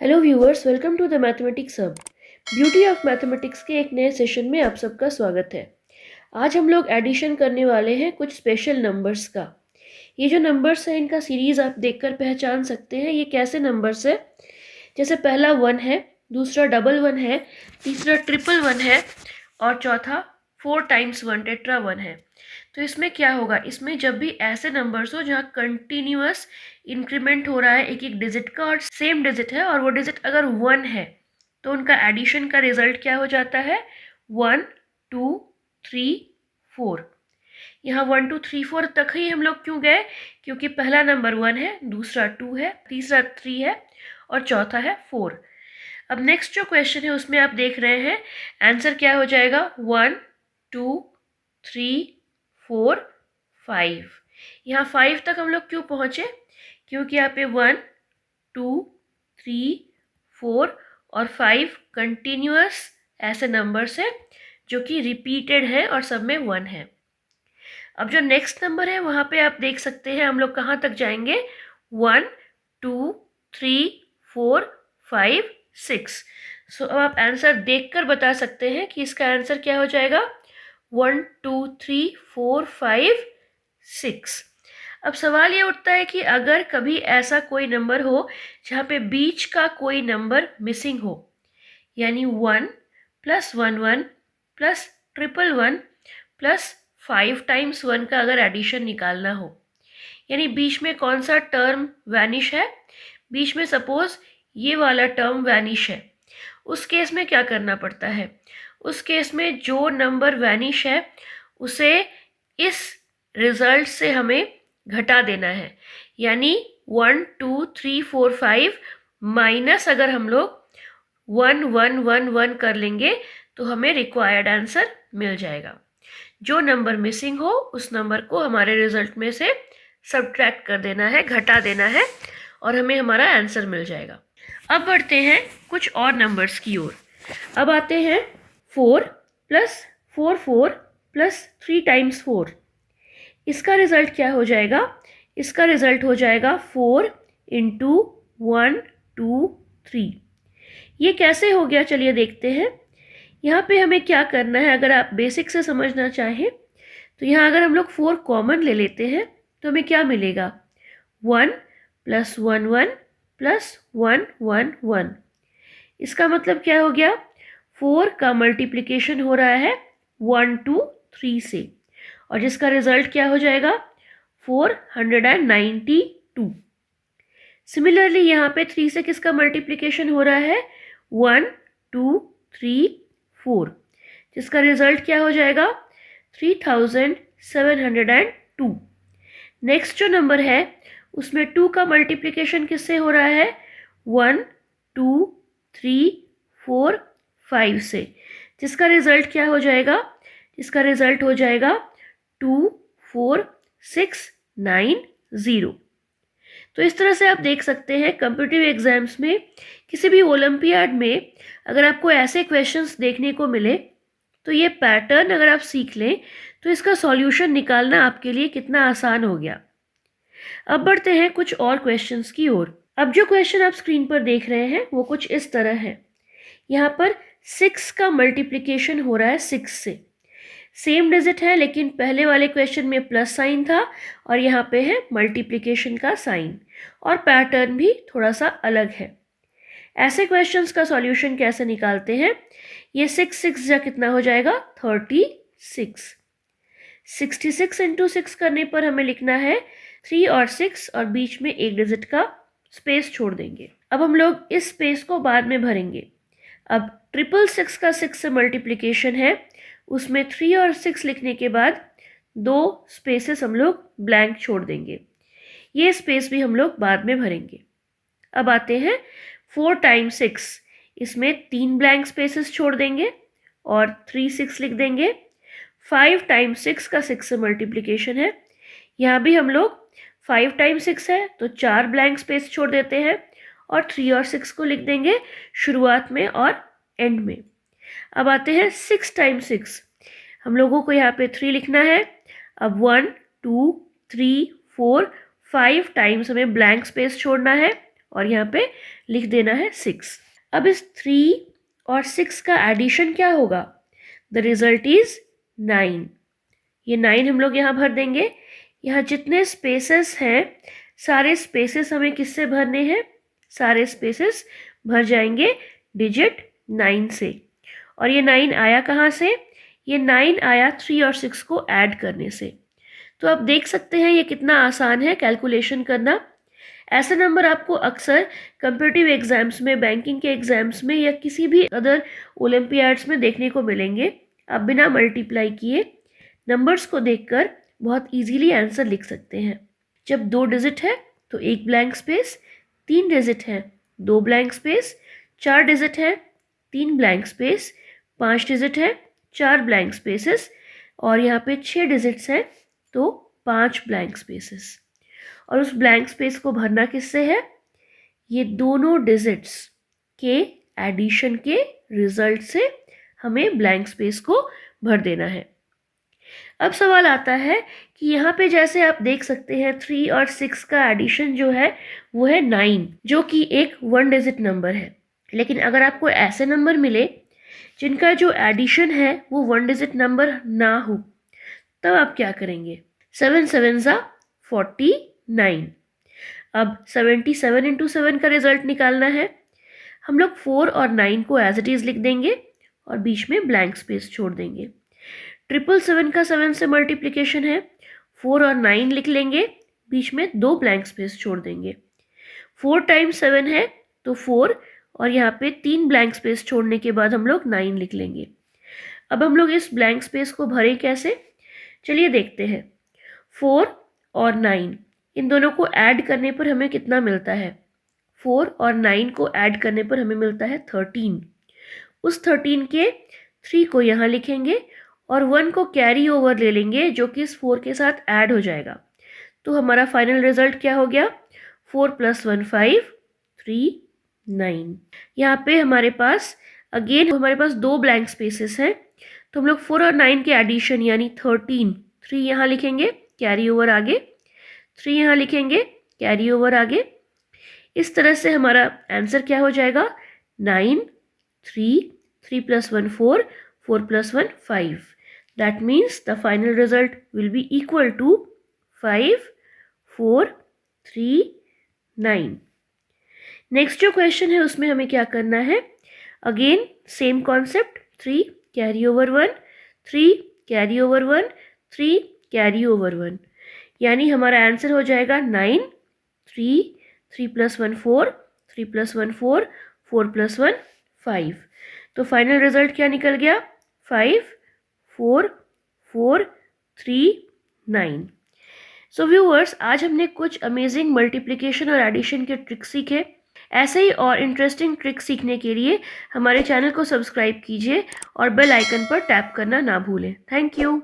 Hello viewers, welcome to the mathematics hub. Beauty of mathematics के एक नए session में आप सबका स्वागत है। आज हम लोग एडिशन करने वाले हैं कुछ स्पेशल नंबर्स का। ये जो नंबर्स हैं इनका सीरीज़ आप देखकर पहचान सकते हैं ये कैसे नंबर्स है। जैसे पहला 1 है, दूसरा डबल 1 है, तीसरा ट्रिपल 1 है और चौथा 4 टाइम्स 1 टेट्रा 1 है। तो इसमें क्या होगा, इसमें जब भी ऐसे नंबर्स हो जहाँ कंटिन्यूअस इंक्रीमेंट हो रहा है एक एक डिजिट का और सेम डिजिट है और वो डिजिट अगर 1 है तो उनका एडिशन का रिजल्ट क्या हो जाता है 1 2 3 4। यहाँ 1 2 3 4 तक ही हम लोग क्यों गए, क्योंकि पहला नंबर 1 है, दूसरा 2 है, तीसरा 3 है और चौथा है 4। अब नेक्स्ट जो क्वेश्चन है उसमें आप देख रहे हैं आंसर क्या हो जाएगा 1 2 3 4 5। यहाँ 5 तक हम लोग क्यों पहुँचे, क्योंकि यहाँ पे 1 2 3 4 और 5 कंटिन्यूअस ऐसे नंबर्स है जो कि रिपीटेड है और सब में 1 है। अब जो नेक्स्ट नंबर है वहाँ पे आप देख सकते हैं हम लोग कहाँ तक जाएंगे 1 2 3 4 5 6। सो अब आप आंसर देखकर बता सकते हैं कि इसका आंसर क्या हो जाएगा 1 2 3 4 5 6। अब सवाल ये उठता है कि अगर कभी ऐसा कोई नंबर हो जहाँ पे बीच का कोई नंबर मिसिंग हो, यानी 1 plus 1 1 plus triple 1 plus 5 times 1 का अगर एडिशन निकालना हो, यानी बीच में कौन सा टर्म वैनिश है, बीच में सपोज ये वाला टर्म वैनिश है, उस केस में क्या करना पड़ता है, उस केस में जो नंबर वैनिश है उसे इस रिजल्ट से हमें घटा देना है। यानी 1 2 3 4 5 माइनस अगर हम लोग 1 1 1 1 कर लेंगे तो हमें रिक्वायर्ड आंसर मिल जाएगा। जो नंबर मिसिंग हो उस नंबर को हमारे रिजल्ट में से सब्ट्रैक्ट कर देना है, घटा देना है और हमें हमारा आंसर मिल जाएगा। अब बढ़ते हैं कुछ और नंबर्स की ओर। अब आते हैं 4 प्लस 4 4 प्लस 3 टाइम्स 4। इसका रिजल्ट क्या हो जाएगा, इसका रिजल्ट हो जाएगा 4 इंटू 1 2 3। ये कैसे हो गया चलिए देखते हैं। यहाँ पे हमें क्या करना है, अगर आप बेसिक से समझना चाहें तो यहाँ अगर हम लोग 4 कॉमन ले लेते हैं तो हमें क्या मिलेगा 1 प्लस 1 1 प्लस 1 1 1। इसका मतलब क्या हो गया 4 का मल्टीप्लिकेशन हो रहा है 1 2 3 से और जिसका रिजल्ट क्या हो जाएगा 492। सिमिलरली यहाँ पे 3 से किसका मल्टीप्लिकेशन हो रहा है 1 2 3 4, जिसका रिजल्ट क्या हो जाएगा 3702। नेक्स्ट जो नंबर है उसमें 2 का मल्टीप्लिकेशन किससे हो रहा है 1 2 3 4 5 से, जिसका रिजल्ट क्या हो जाएगा, जिसका रिजल्ट हो जाएगा 24690। तो इस तरह से आप देख सकते हैं कॉम्पिटिटिव एग्जाम्स में किसी भी ओलंपियाड में अगर आपको ऐसे क्वेश्चंस देखने को मिले तो ये पैटर्न अगर आप सीख लें तो इसका सॉल्यूशन निकालना आपके लिए कितना आसान हो गया। अब बढ़ते हैं कुछ और क्वेश्चंस की ओर। अब जो क्वेश्चन आप स्क्रीन पर देख रहे हैं वो कुछ इस तरह है। यहाँ पर 6 का मल्टीप्लिकेशन हो रहा है 6 से। सेम डिजिट है लेकिन पहले वाले क्वेश्चन में प्लस साइन था और यहाँ पे है मल्टीप्लिकेशन का साइन और पैटर्न भी थोड़ा सा अलग है। ऐसे क्वेश्चंस का सॉल्यूशन कैसे निकालते हैं, ये 6 6 जा कितना हो जाएगा 36। 66 इंटू 6 करने पर हमें लिखना है 3 और 6 और बीच में एक डिजिट का स्पेस छोड़ देंगे। अब हम लोग इस स्पेस को बाद में भरेंगे। अब 666 का 6 से मल्टीप्लिकेशन है, उसमें 3 और 6 लिखने के बाद 2 स्पेसेस हम लोग ब्लैंक छोड़ देंगे, ये स्पेस भी हम लोग बाद में भरेंगे। अब आते हैं 4 टाइम्स 6, इसमें 3 ब्लैंक स्पेसेस छोड़ देंगे और 3 6 लिख देंगे। 5 टाइम्स 6 का 6 से मल्टीप्लिकेशन है, यहाँ भी हम लोग 5 टाइम्स 6 है तो 4 ब्लैंक स्पेस छोड़ देते हैं और 3 और 6 को लिख देंगे शुरुआत में और एंड में। अब आते हैं 6 टाइम्स 6, हम लोगों को यहाँ पे 3 लिखना है। अब 1 2 3 4 5 टाइम्स हमें ब्लैंक स्पेस छोड़ना है और यहाँ पे लिख देना है 6। अब इस 3 और 6 का एडिशन क्या होगा? The result is 9। ये 9 हम लोग यहाँ भर देंगे। यहाँ जितने स्पेसेस हैं सारे स्पेसेस हमें किससे भरने हैं? सारे स्पेसेस भर जाएंगे डिजिट 9 से। और ये 9 आया कहाँ से? ये 9 आया 3 और 6 को ऐड करने से। तो आप देख सकते हैं ये कितना आसान है कैलकुलेशन करना। ऐसे नंबर आपको अक्सर कम्पिटिटिव एग्जाम्स में, बैंकिंग के एग्जाम्स में या किसी भी अदर ओलंपियाड्स में देखने को मिलेंगे। आप बिना मल्टीप्लाई किए नंबर्स को देखकर बहुत इजीली आंसर लिख सकते हैं। जब 2 डिजिट है तो 1 ब्लैंक स्पेस, 3 डिजिट है 2 ब्लैंक स्पेस, 4 डिजिट है 3 ब्लैंक स्पेस, 5 डिजिट है 4 ब्लैंक स्पेसेस और यहाँ पे 6 डिजिट्स हैं तो 5 ब्लैंक स्पेसेस। और उस ब्लैंक स्पेस को भरना किससे है? ये दोनों डिजिट्स के एडिशन के रिजल्ट से हमें ब्लैंक स्पेस को भर देना है। अब सवाल आता है कि यहाँ पे जैसे आप देख सकते हैं 3 और 6 का एडिशन जो है वो है 9, जो कि एक 1 डिजिट नंबर है। लेकिन अगर आपको ऐसे नंबर मिले जिनका जो एडिशन है वो 1 डिजिट नंबर ना हो, तब आप क्या करेंगे? 7 7 ज़ा 49। अब 77 इंटू 7 का रिजल्ट निकालना है। हम लोग 4 और 9 को एज इट इज़ लिख देंगे और बीच में ब्लैंक स्पेस छोड़ देंगे। 777 का 7 से मल्टीप्लिकेशन है, 4 और 9 लिख लेंगे, बीच में 2 ब्लैंक स्पेस छोड़ देंगे। 4 टाइम्स 7 है तो 4 और यहाँ पे 3 ब्लैंक स्पेस छोड़ने के बाद हम लोग 9 लिख लेंगे। अब हम लोग इस ब्लैंक स्पेस को भरें कैसे? चलिए देखते हैं। 4 और 9 इन दोनों को ऐड करने पर हमें कितना मिलता है? 4 और 9 को ऐड करने पर हमें मिलता है 13। उस 13 के 3 को यहाँ लिखेंगे और 1 को कैरी ओवर ले लेंगे जो कि इस 4 के साथ ऐड हो जाएगा। तो हमारा फाइनल रिजल्ट क्या हो गया? 4 + 1 5, 3 9। यहाँ पे हमारे पास हमारे पास 2 ब्लैंक स्पेसेस हैं, तो हम लोग 4 और 9 के एडिशन यानी 13, 3 यहाँ लिखेंगे, कैरी ओवर आगे, 3 यहाँ लिखेंगे, कैरी ओवर आगे। इस तरह से हमारा आंसर क्या हो जाएगा? 9 3 3 + 1 4, 4 + 1 5। That means the final result will be equal to 5 4 3 9। Next जो क्वेश्चन है उसमें हमें क्या करना है? Again same concept, 3 carry over 1, 3 carry over 1, 3 carry over 1, यानी हमारा आंसर हो जाएगा 9 3 3 + 1 4, 3 + 1 4, 4 + 1 5। तो फाइनल रिजल्ट क्या निकल गया? 5 4 4 3 9। सो व्यूअर्स, आज हमने कुछ अमेजिंग मल्टीप्लिकेशन और एडिशन के ट्रिक्स सीखे। ऐसे ही और इंटरेस्टिंग ट्रिक सीखने के लिए हमारे चैनल को सब्सक्राइब कीजिए और बेल आइकन पर टैप करना ना भूलें। Thank you.